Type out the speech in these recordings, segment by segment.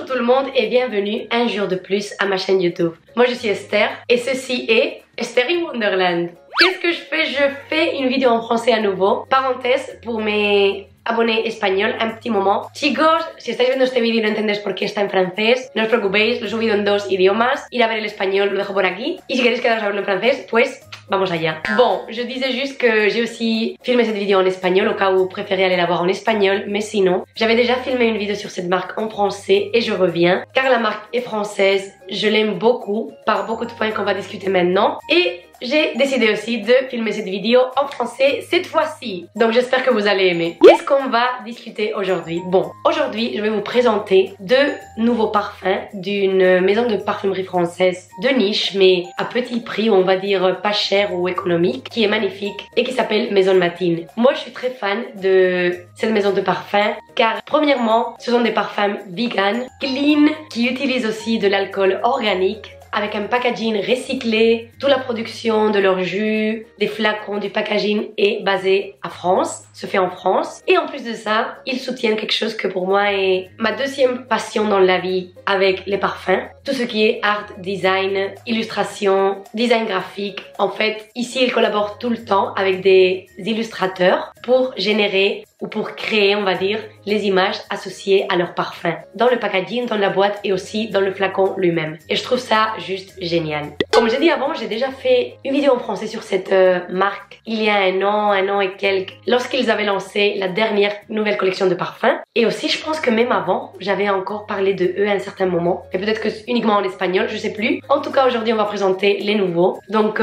tout le monde et bienvenue un jour de plus à ma chaîne YouTube. Moi je suis Esther et ceci est Esther in Wonderland. Qu'est-ce que je fais? Je fais une vidéo en français à nouveau. Parénthèse pour mes abonnés español, un petit moment. Chicos, si estáis viendo este vídeo y no entendéis por qué está en francés, no os preocupéis, lo he subido en dos idiomas. Ir a ver el español, lo dejo por aquí. Y si queréis quedaros a verlo en francés, pues vamos allá. Bon, je disais juste que j'ai aussi filmé cette vidéo en espagnol au cas où vous préférez aller la voir en espagnol, mais sinon, j'avais déjà filmé une vidéo sur cette marque en français et je reviens car la marque est française, je l'aime beaucoup par beaucoup de points qu'on va discuter maintenant et j'ai décidé aussi de filmer cette vidéo en français cette fois-ci. Donc j'espère que vous allez aimer. Qu'est-ce qu'on va discuter aujourd'hui? Bon, aujourd'hui je vais vous présenter deux nouveaux parfums d'une maison de parfumerie française de niche mais à petit prix, on va dire pas cher ou économique, qui est magnifique et qui s'appelle Maison Matine. Moi je suis très fan de cette maison de parfums car premièrement ce sont des parfums vegan, clean, qui utilisent aussi de l'alcool organique avec un packaging recyclé. Toute la production de leur jus, des flacons, du packaging est basé à France, se fait en France. Et en plus de ça, ils soutiennent quelque chose que pour moi est ma deuxième passion dans la vie avec les parfums. Tout ce qui est art, design, illustration, design graphique. En fait, ici, ils collaborent tout le temps avec des illustrateurs pour générer ou pour créer, on va dire, les images associées à leur parfum. Dans le packaging, dans la boîte et aussi dans le flacon lui-même. Et je trouve ça juste génial. Comme j'ai dit avant, j'ai déjà fait une vidéo en français sur cette marque il y a un an et quelques, lorsqu'ils avaient lancé la dernière nouvelle collection de parfums. Et aussi, je pense que même avant, j'avais encore parlé de eux à un certain moment. Et peut-être que uniquement en espagnol, je sais plus. En tout cas, aujourd'hui, on va présenter les nouveaux. Donc,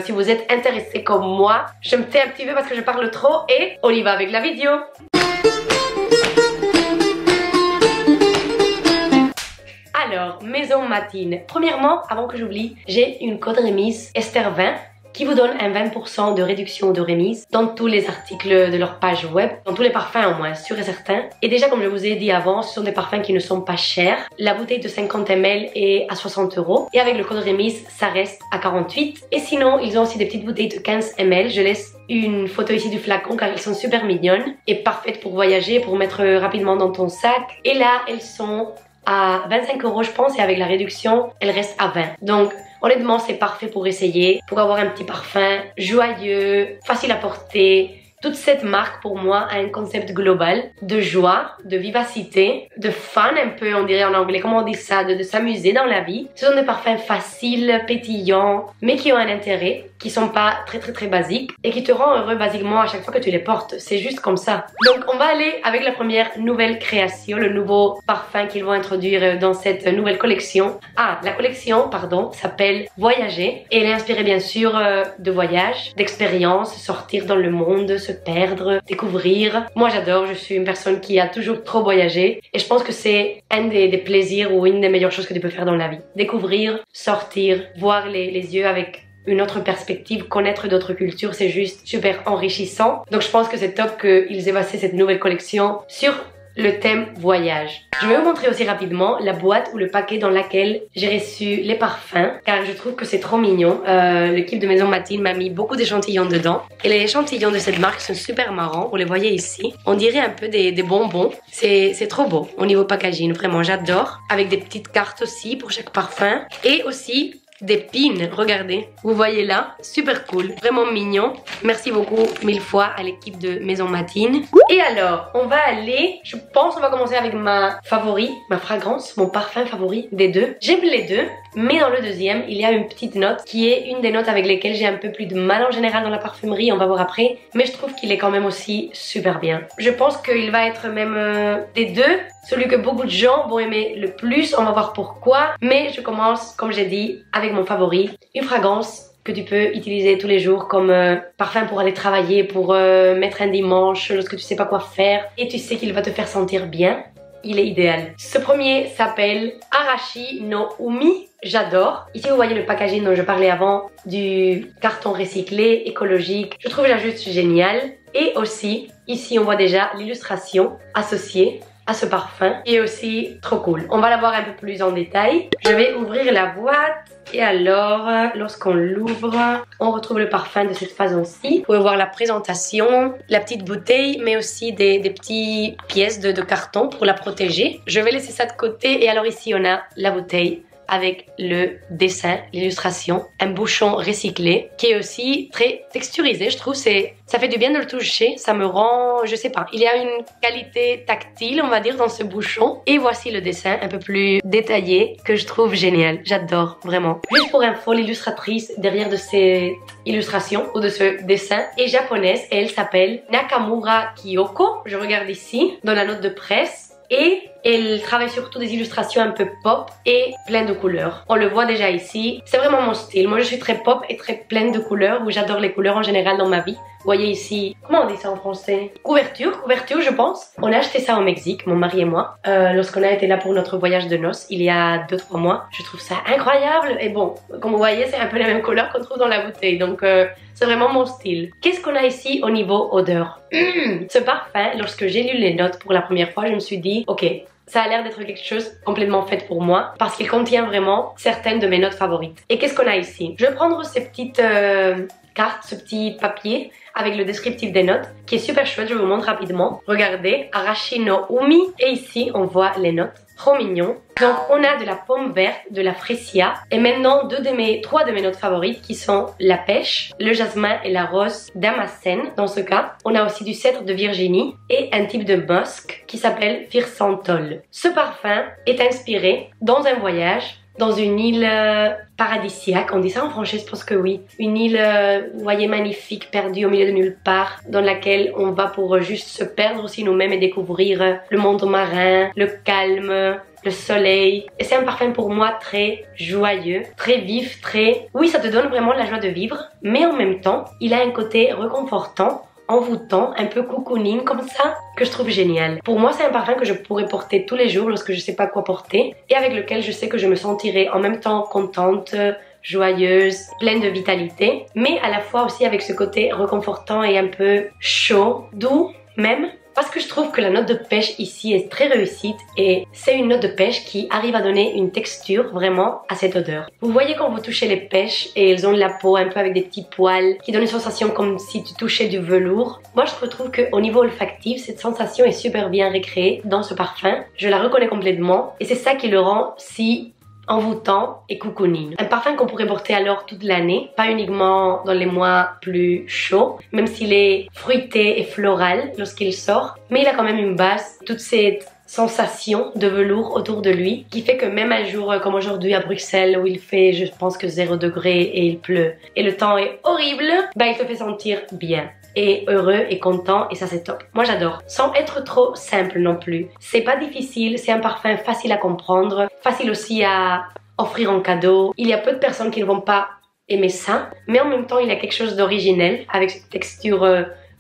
si vous êtes intéressés comme moi, je me tais un petit peu parce que je parle trop et on y va avec la vidéo. Alors, Maison Matine. Premièrement, avant que j'oublie, j'ai une code remise Esther 20 qui vous donne un 20% de réduction de remise dans tous les articles de leur page web, dans tous les parfums au moins, sûr et certain. Et déjà, comme je vous ai dit avant, ce sont des parfums qui ne sont pas chers. La bouteille de 50 ml est à 60 € et avec le code remise, ça reste à 48. Et sinon, ils ont aussi des petites bouteilles de 15 ml. Je laisse une photo ici du flacon car elles sont super mignonnes et parfaites pour voyager, pour mettre rapidement dans ton sac. Et là, elles sont à 25 € je pense et avec la réduction, elles restent à 20. Donc honnêtement, c'est parfait pour essayer, pour avoir un petit parfum joyeux, facile à porter. Toute cette marque pour moi a un concept global de joie, de vivacité, de fun un peu, on dirait en anglais, comment on dit ça, de s'amuser dans la vie. Ce sont des parfums faciles, pétillants, mais qui ont un intérêt, qui sont pas très basiques et qui te rendent heureux basiquement à chaque fois que tu les portes. C'est juste comme ça. Donc on va aller avec la première nouvelle création, le nouveau parfum qu'ils vont introduire dans cette nouvelle collection. Ah, la collection, pardon, s'appelle Voyager et elle est inspirée bien sûr de voyages, d'expériences, sortir dans le monde, se perdre, découvrir. Moi j'adore, je suis une personne qui a toujours trop voyagé et je pense que c'est un des plaisirs ou une des meilleures choses que tu peux faire dans la vie. Découvrir, sortir, voir les yeux avec une autre perspective, connaître d'autres cultures, c'est juste super enrichissant. Donc je pense que c'est top qu'ils aient passé cette nouvelle collection sur le thème voyage. Je vais vous montrer aussi rapidement la boîte ou le paquet dans laquelle j'ai reçu les parfums car je trouve que c'est trop mignon. L'équipe de Maison Matine m'a mis beaucoup d'échantillons dedans et les échantillons de cette marque sont super marrants, vous les voyez ici. On dirait un peu des bonbons, c'est trop beau au niveau packaging, vraiment j'adore. Avec des petites cartes aussi pour chaque parfum et aussi des pins, regardez, vous voyez là, super cool, vraiment mignon. Merci beaucoup mille fois à l'équipe de Maison Matine. Et alors, on va aller, je pense on va commencer avec ma favori, ma fragrance, mon parfum favori des deux. J'aime les deux, mais dans le deuxième, il y a une petite note qui est une des notes avec lesquelles j'ai un peu plus de mal en général dans la parfumerie, on va voir après. Mais je trouve qu'il est quand même aussi super bien. Je pense qu'il va être même des deux, celui que beaucoup de gens vont aimer le plus, on va voir pourquoi. Mais je commence, comme j'ai dit, avec mon favori, une fragrance que tu peux utiliser tous les jours comme parfum pour aller travailler, pour mettre un dimanche lorsque tu sais pas quoi faire et tu sais qu'il va te faire sentir bien. Il est idéal. Ce premier s'appelle Arashi no Umi. J'adore. Ici vous voyez le packaging dont je parlais avant, du carton recyclé, écologique. Je trouve ça juste génial. Et aussi, ici on voit déjà l'illustration associée. à ce parfum qui est aussi trop cool. On va la voir un peu plus en détail. Je vais ouvrir la boîte. Et alors, lorsqu'on l'ouvre, on retrouve le parfum de cette façon-ci. Vous pouvez voir la présentation, la petite bouteille, mais aussi des petites pièces de carton pour la protéger. Je vais laisser ça de côté. Et alors ici, on a la bouteille avec le dessin, l'illustration, un bouchon recyclé qui est aussi très texturisé, je trouve. Ça fait du bien de le toucher, ça me rend, je sais pas, il y a une qualité tactile, on va dire, dans ce bouchon. Et voici le dessin un peu plus détaillé que je trouve génial, j'adore vraiment. Juste pour info, l'illustratrice derrière de ces illustrations ou de ce dessin est japonaise et elle s'appelle Nakamura Kyoko. Je regarde ici dans la note de presse. Et elle travaille surtout des illustrations un peu pop et pleines de couleurs. On le voit déjà ici, c'est vraiment mon style. Moi je suis très pop et très pleine de couleurs, où j'adore les couleurs en général dans ma vie. Vous voyez ici, comment on dit ça en français? Couverture je pense. On a acheté ça au Mexique, mon mari et moi, lorsqu'on a été là pour notre voyage de noces il y a 2-3 mois. Je trouve ça incroyable et bon, comme vous voyez c'est un peu la même couleur qu'on trouve dans la bouteille, donc c'est vraiment mon style. Qu'est-ce qu'on a ici au niveau odeur? Ce parfum, lorsque j'ai lu les notes pour la première fois, je me suis dit, ok, ça a l'air d'être quelque chose complètement fait pour moi parce qu'il contient vraiment certaines de mes notes favorites. Et qu'est-ce qu'on a ici? Je vais prendre ces petites cartes, ce petit papier avec le descriptif des notes qui est super chouette, je vous montre rapidement. Regardez, Arashi no Umi, et ici on voit les notes. Trop mignon. Donc on a de la pomme verte, de la freesia et maintenant trois de mes notes favorites qui sont la pêche, le jasmin et la rose damascène. Dans ce cas, on a aussi du cèdre de Virginie et un type de musc qui s'appelle Firsantol. Ce parfum est inspiré dans un voyage dans une île paradisiaque, on dit ça en français, je pense que oui. Une île, vous voyez, magnifique, perdue au milieu de nulle part, dans laquelle on va pour juste se perdre aussi nous-mêmes et découvrir le monde marin, le calme, le soleil. Et c'est un parfum pour moi très joyeux, très vif, très... Oui, ça te donne vraiment la joie de vivre, mais en même temps, il a un côté réconfortant, envoûtant, un peu cocooning comme ça, que je trouve génial. Pour moi, c'est un parfum que je pourrais porter tous les jours lorsque je sais pas quoi porter et avec lequel je sais que je me sentirai en même temps contente, joyeuse, pleine de vitalité, mais à la fois aussi avec ce côté réconfortant et un peu chaud, doux même. Parce que je trouve que la note de pêche ici est très réussite et c'est une note de pêche qui arrive à donner une texture vraiment à cette odeur. Vous voyez quand vous touchez les pêches et elles ont de la peau un peu avec des petits poils qui donnent une sensation comme si tu touchais du velours. Moi je retrouve qu'au niveau olfactif, cette sensation est super bien recréée dans ce parfum. Je la reconnais complètement et c'est ça qui le rend si envoûtant et cocooning. Un parfum qu'on pourrait porter alors toute l'année, pas uniquement dans les mois plus chauds, même s'il est fruité et floral lorsqu'il sort, mais il a quand même une base, toute cette sensation de velours autour de lui, qui fait que même un jour comme aujourd'hui à Bruxelles où il fait je pense que 0 degré et il pleut et le temps est horrible, bah il te fait sentir bien et heureux et content et ça c'est top. Moi j'adore. Sans être trop simple non plus. C'est pas difficile, c'est un parfum facile à comprendre, facile aussi à offrir en cadeau. Il y a peu de personnes qui ne vont pas aimer ça, mais en même temps il y a quelque chose d'originel avec cette texture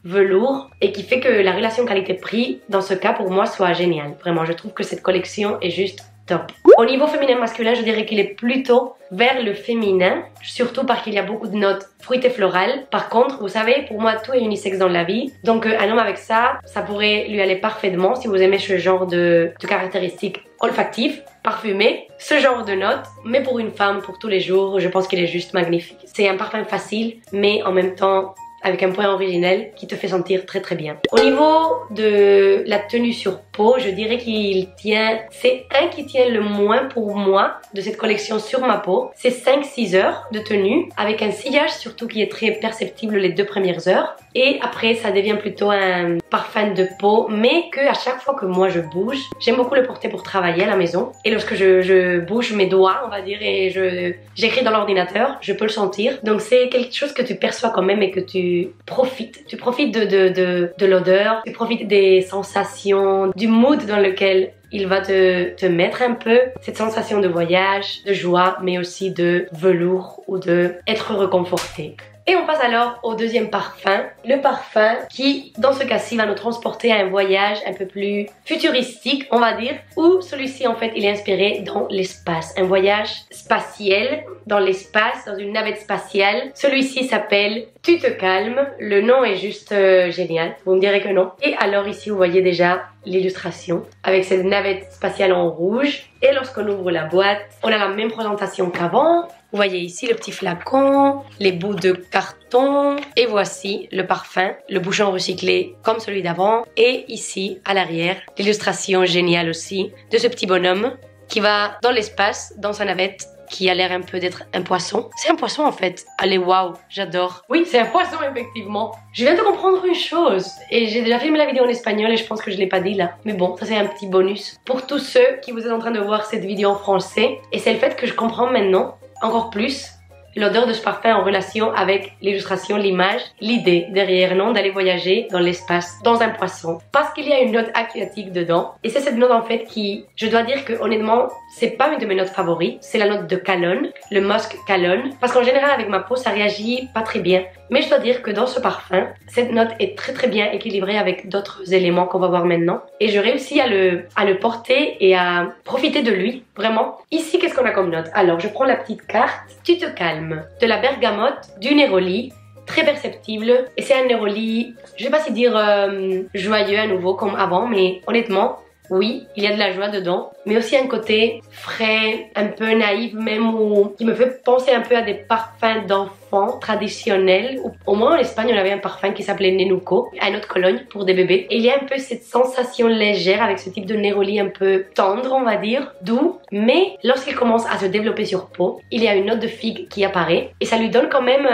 velours et qui fait que la relation qualité-prix dans ce cas pour moi soit géniale. Vraiment, je trouve que cette collection est juste top. Au niveau féminin-masculin, je dirais qu'il est plutôt vers le féminin, surtout parce qu'il y a beaucoup de notes fruitées florales. Par contre, vous savez, pour moi, tout est unisexe dans la vie. Donc un homme avec ça, ça pourrait lui aller parfaitement si vous aimez ce genre de caractéristiques olfactives, parfumées, ce genre de notes. Mais pour une femme, pour tous les jours, je pense qu'il est juste magnifique. C'est un parfum facile, mais en même temps avec un point originel qui te fait sentir très très bien. Au niveau de la tenue sur peau, je dirais qu'il tient, c'est un qui tient le moins pour moi de cette collection sur ma peau. C'est 5-6 heures de tenue avec un sillage surtout qui est très perceptible les 2 premières heures. Et après ça devient plutôt un parfum de peau, mais que à chaque fois que moi je bouge, j'aime beaucoup le porter pour travailler à la maison. Et lorsque je bouge mes doigts, on va dire, et j'écris dans l'ordinateur, je peux le sentir. Donc c'est quelque chose que tu perçois quand même et que tu profites de l'odeur, tu profites des sensations, du mood dans lequel il va te mettre un peu, cette sensation de voyage, de joie, mais aussi de velours ou de être réconforté. Et on passe alors au deuxième parfum, le parfum qui, dans ce cas-ci, va nous transporter à un voyage un peu plus futuristique, on va dire, où celui-ci, en fait, il est inspiré dans l'espace. Un voyage spatial dans l'espace, dans une navette spatiale. Celui-ci s'appelle Tu te calmes. Le nom est juste génial, vous me direz que non. Et alors ici, vous voyez déjà l'illustration avec cette navette spatiale en rouge. Et lorsqu'on ouvre la boîte, on a la même présentation qu'avant. Vous voyez ici le petit flacon, les bouts de carton. Et voici le parfum, le bouchon recyclé comme celui d'avant. Et ici, à l'arrière, l'illustration géniale aussi de ce petit bonhomme qui va dans l'espace, dans sa navette, qui a l'air un peu d'être un poisson. C'est un poisson en fait. Allez, waouh, j'adore. Oui, c'est un poisson effectivement. Je viens de comprendre une chose. Et j'ai déjà filmé la vidéo en espagnol et je pense que je l'ai pas dit là. Mais bon, ça c'est un petit bonus. Pour tous ceux qui vous êtes en train de voir cette vidéo en français. Et c'est le fait que je comprends maintenant encore plus l'odeur de ce parfum en relation avec l'illustration, l'image, l'idée derrière, non, d'aller voyager dans l'espace, dans un poisson. Parce qu'il y a une note aquatique dedans. Et c'est cette note en fait qui, je dois dire que honnêtement, c'est pas une de mes notes favorites. C'est la note de cologne, le musk cologne. Parce qu'en général avec ma peau, ça réagit pas très bien. Mais je dois dire que dans ce parfum, cette note est très bien équilibrée avec d'autres éléments qu'on va voir maintenant. Et je réussis à le porter et à profiter de lui, vraiment. Ici, qu'est-ce qu'on a comme note? Alors, je prends la petite carte. Tu te calmes. De la bergamote, du néroli, très perceptible. Et c'est un néroli, je vais pas si dire joyeux à nouveau comme avant, mais honnêtement, oui, il y a de la joie dedans, mais aussi un côté frais, un peu naïf même, ou qui me fait penser un peu à des parfums d'enfants traditionnels. Au moins en Espagne, on avait un parfum qui s'appelait Nenuco, un autre cologne pour des bébés. Et il y a un peu cette sensation légère avec ce type de néroli un peu tendre, on va dire, doux. Mais lorsqu'il commence à se développer sur peau, il y a une note de figue qui apparaît. Et ça lui donne quand même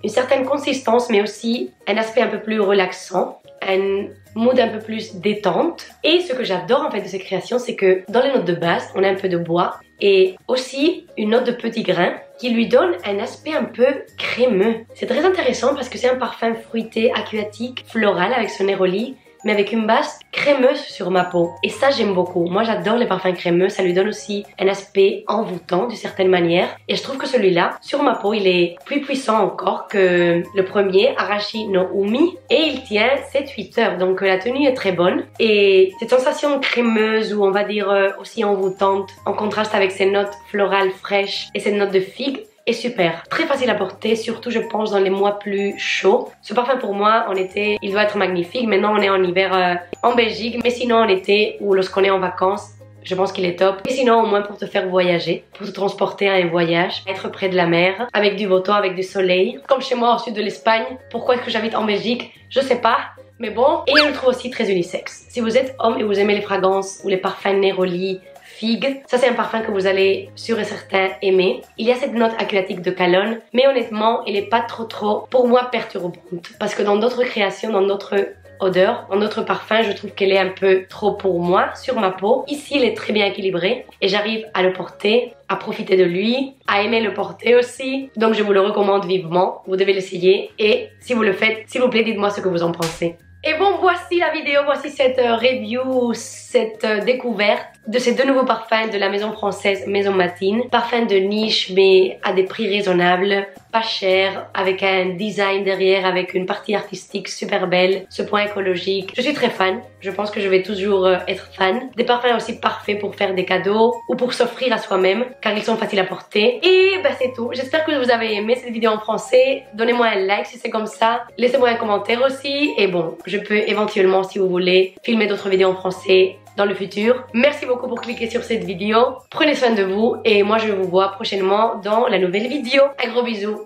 une certaine consistance, mais aussi un aspect un peu plus relaxant. Un mood un peu plus détente. Et ce que j'adore en fait de ces créations, c'est que dans les notes de base, on a un peu de bois et aussi une note de petits grains qui lui donne un aspect un peu crémeux. C'est très intéressant parce que c'est un parfum fruité, aquatique, floral avec son néroli, mais avec une base crémeuse sur ma peau. Et ça, j'aime beaucoup. Moi, j'adore les parfums crémeux. Ça lui donne aussi un aspect envoûtant d'une certaine manière. Et je trouve que celui-là, sur ma peau, il est plus puissant encore que le premier, Arashi no Umi. Et il tient 7-8 heures. Donc, la tenue est très bonne. Et cette sensation crémeuse, ou on va dire aussi envoûtante, en contraste avec ces notes florales fraîches et cette note de figue, est super. Très facile à porter, surtout je pense dans les mois plus chauds. Ce parfum pour moi en été, il doit être magnifique. Maintenant on est en hiver en Belgique, mais sinon en été ou lorsqu'on est en vacances, je pense qu'il est top. Et sinon au moins pour te faire voyager, pour te transporter à un voyage, être près de la mer, avec du beau temps, avec du soleil. Comme chez moi au sud de l'Espagne. Pourquoi est-ce que j'habite en Belgique? Je sais pas. Mais bon, et je le trouve aussi très unisexe. Si vous êtes homme et vous aimez les fragrances ou les parfums néroli, figue, ça c'est un parfum que vous allez sûr et certain aimer. Il y a cette note aquatique de cologne, mais honnêtement, elle est pas trop pour moi perturbante. Parce que dans d'autres créations, dans d'autres odeurs, dans d'autres parfums, je trouve qu'elle est un peu trop pour moi sur ma peau. Ici, il est très bien équilibré et j'arrive à le porter, à profiter de lui, à aimer le porter aussi. Donc je vous le recommande vivement, vous devez l'essayer et si vous le faites, s'il vous plaît, dites-moi ce que vous en pensez. Et bon, voici la vidéo, voici cette review, cette découverte de ces deux nouveaux parfums de la maison française Maison Matine. Parfums de niche mais à des prix raisonnables, pas cher, avec un design derrière, avec une partie artistique super belle, ce point écologique. Je suis très fan, je pense que je vais toujours être fan. Des parfums aussi parfaits pour faire des cadeaux ou pour s'offrir à soi-même car ils sont faciles à porter. Et bah c'est tout, j'espère que vous avez aimé cette vidéo en français. Donnez-moi un like si c'est comme ça, laissez-moi un commentaire aussi. Et bon, je peux éventuellement, si vous voulez, filmer d'autres vidéos en français dans le futur. Merci beaucoup pour cliquer sur cette vidéo. Prenez soin de vous et moi je vous vois prochainement dans la nouvelle vidéo. Un gros bisou.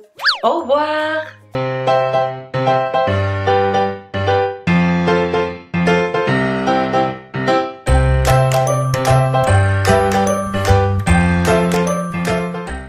Au revoir.